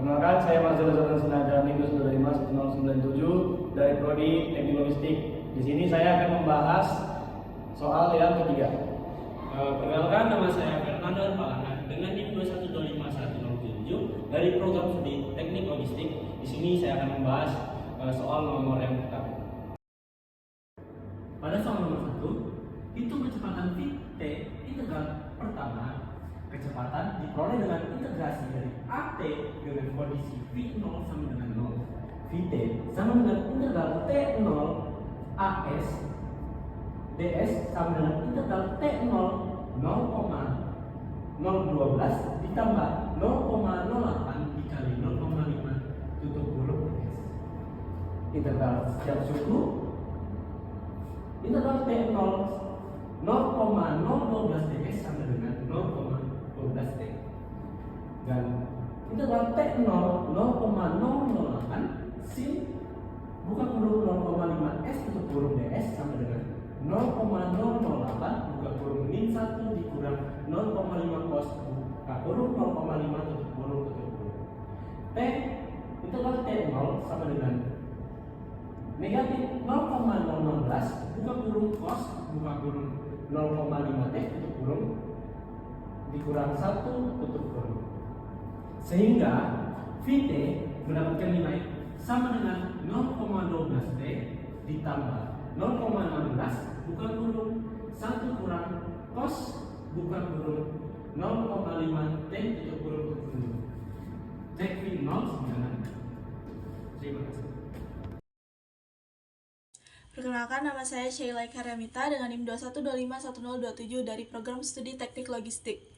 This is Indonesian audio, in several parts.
Perkenalkan, saya Marzal Zatan Senaga NIM 2251097 dari Prodi Teknik Logistik. Di sini saya akan membahas soal yang ketiga. Perkenalkan, nama saya Fernando Palana dengan NIM 2251007 dari program studi Teknik Logistik. Di sini saya akan membahas soal nomor yang pertama. Pada soal nomor 1, hitung kecepatan Vt integral pertama. Kecepatan diperoleh dengan integrasi dari AT dengan kondisi V0 sama dengan 0. Vt sama dengan integral T0 AS ds sama dengan integral T0 0,012 ditambah 0,08 dikali 0,5 tutup huruf S. Integral setiap suku integral T0 0,012 ds sama dengan 0,12 T dan integral T0 0,008 sin buka kurung 0,5 S tutup kurung ds sama dengan 0,008 buka kurung min 1 dikurang 0,5 cos buka kurung 0,5 tutup kurung. T integral T0 sama dengan negatif 0,016 buka kurung cos buka kurung 0,5 T tutup kurung dikurang 1 tutup kurung, sehingga Vt mendapatkan nilai sama dengan 0,12 T ditambah 0,16 buka kurung 1 kurang cos buka kurung 0,5 T tutup kurung. Cek V0 sebenarnya. Terima kasih. Perkenalkan, nama saya Sheila Karyamita dengan NIM 212511027 dari program studi Teknik Logistik.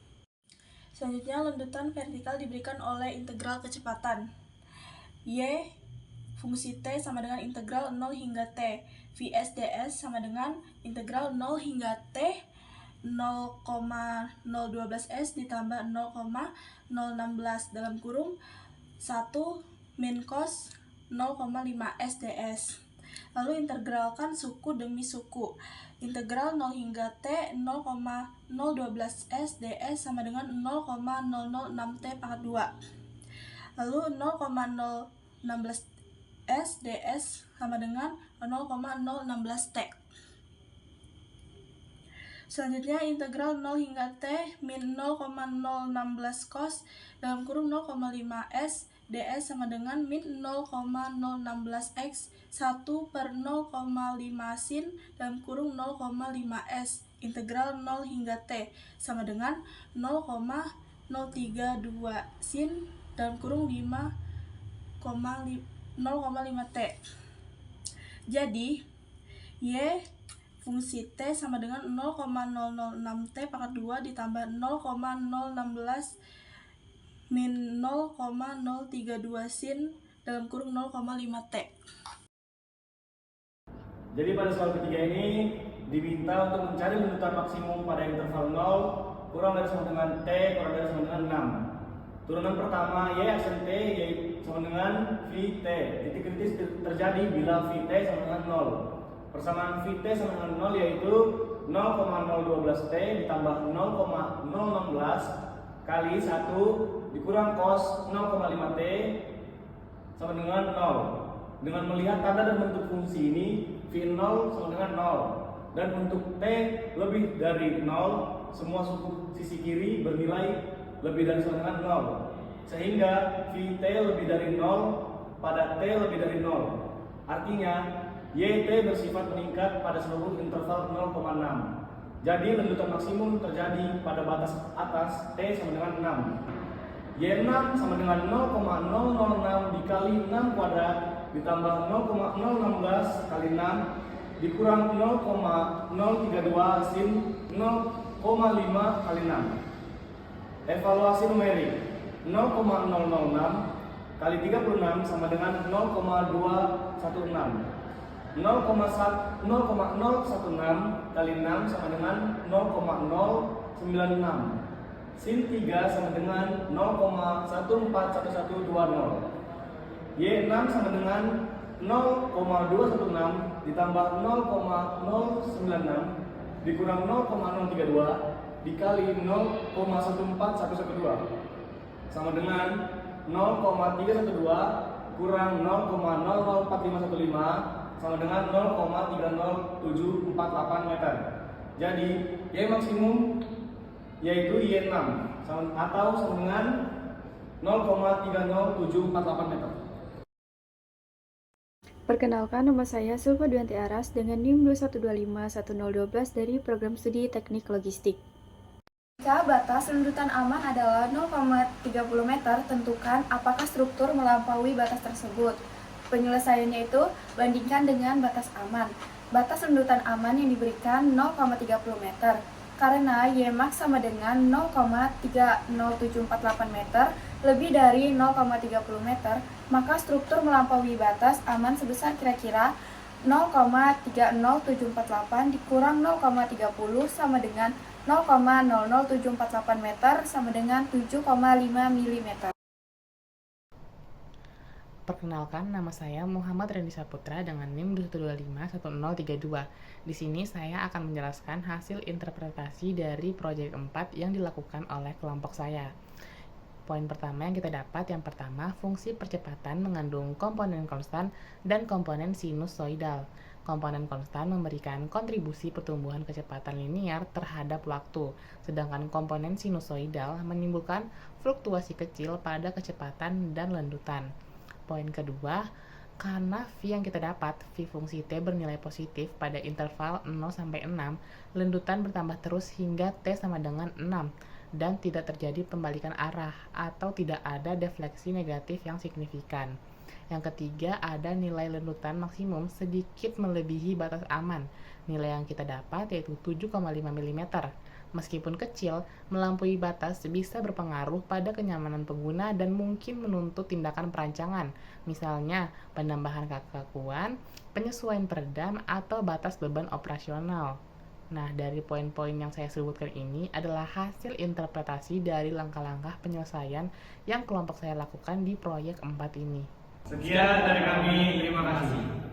Selanjutnya, lanjutan vertikal diberikan oleh integral kecepatan. Y fungsi T sama dengan integral 0 hingga T. Vs ds sama dengan integral 0 hingga T 0,012 S ditambah 0,016 dalam kurung 1 min cos 0,5 S ds. Lalu integralkan suku demi suku. Integral 0 hingga T 0,012 S ds sama dengan 0,006 T pangkat 2. Lalu 0,016 S ds sama dengan 0,016 T. Selanjutnya integral 0 hingga T min 0,016 cos dalam kurung 0,5 S ds sama dengan min 0,016 X 1 per 0,5 sin dalam kurung 0,5 S integral 0 hingga T sama dengan 0,032 sin dalam kurung 0,5 T. Jadi Y fungsi T sama dengan 0,006 T pangkat 2 ditambah 0,016 min 0,032 sin dalam kurung 0,5 T. Jadi pada soal ketiga ini diminta untuk mencari lanjutan maksimum pada interval 0 kurang dari sama dengan T kurang dari sama dengan 6. Turunan pertama Y aksen T yaitu sama dengan Vt. Titik kritis terjadi bila Vt sama dengan 0. Persamaan Vt sama dengan 0 yaitu 0,012 T ditambah 0,016 kali 1 dikurang cos 0,5 T sama dengan 0. Dengan melihat tanda dan bentuk fungsi ini, V0 sama dengan 0 dan untuk T lebih dari 0, semua suku sisi kiri bernilai lebih dari sama dengan 0, sehingga Vt lebih dari 0 pada T lebih dari 0. Artinya Yt bersifat meningkat pada seluruh interval 0,6. Jadi lanjutan maksimum terjadi pada batas atas T sama dengan 6. Y6 sama dengan 0,006 dikali 6 kuadrat ditambah 0,016 kali 6 dikurang 0,032 sin 0,5 kali 6. Evaluasi numerik 0,006 kali 36 sama dengan 0,216. 0,016 kali 6 sama dengan 0,096. Sin 3 sama dengan 0,141120. Y6 sama dengan 0,216 ditambah 0,096 dikurang 0,032 dikali 0,14112 sama dengan 0,312 kurang 0,004515 sama dengan 0,30748 meter. Jadi Y maksimum yaitu Y6 atau sama dengan 0,30748 meter. Perkenalkan, nama saya Sulfa Duanti Aras dengan NIM 212510012 dari Program Studi Teknik Logistik. Jika batas lendutan aman adalah 0,30 meter, tentukan apakah struktur melampaui batas tersebut. Penyelesaiannya itu bandingkan dengan batas aman. Batas lendutan aman yang diberikan 0,30 meter. Karena Ymax sama dengan 0,30748 meter lebih dari 0,30 meter, maka struktur melampaui batas aman sebesar kira-kira 0,30748 dikurang 0,30 sama dengan 0,00748 meter sama dengan 7,5 mm. Perkenalkan, nama saya Muhammad Randy Saputra dengan NIM 212510032. Di sini saya akan menjelaskan hasil interpretasi dari proyek 4 yang dilakukan oleh kelompok saya. Poin pertama yang kita dapat, yang pertama, fungsi percepatan mengandung komponen konstan dan komponen sinusoidal. Komponen konstan memberikan kontribusi pertumbuhan kecepatan linear terhadap waktu, sedangkan komponen sinusoidal menimbulkan fluktuasi kecil pada kecepatan dan lendutan. Poin kedua, karena V yang kita dapat, V fungsi T bernilai positif pada interval 0-6, lendutan bertambah terus hingga T sama dengan 6, dan tidak terjadi pembalikan arah atau tidak ada defleksi negatif yang signifikan. Yang ketiga, ada nilai lendutan maksimum sedikit melebihi batas aman. Nilai yang kita dapat yaitu 7,5 mm. Meskipun kecil, melampaui batas bisa berpengaruh pada kenyamanan pengguna dan mungkin menuntut tindakan perancangan, misalnya penambahan kekakuan, penyesuaian peredam, atau batas beban operasional. Nah, dari poin-poin yang saya sebutkan ini adalah hasil interpretasi dari langkah-langkah penyelesaian yang kelompok saya lakukan di proyek 4 ini. Sekian dari kami, terima kasih.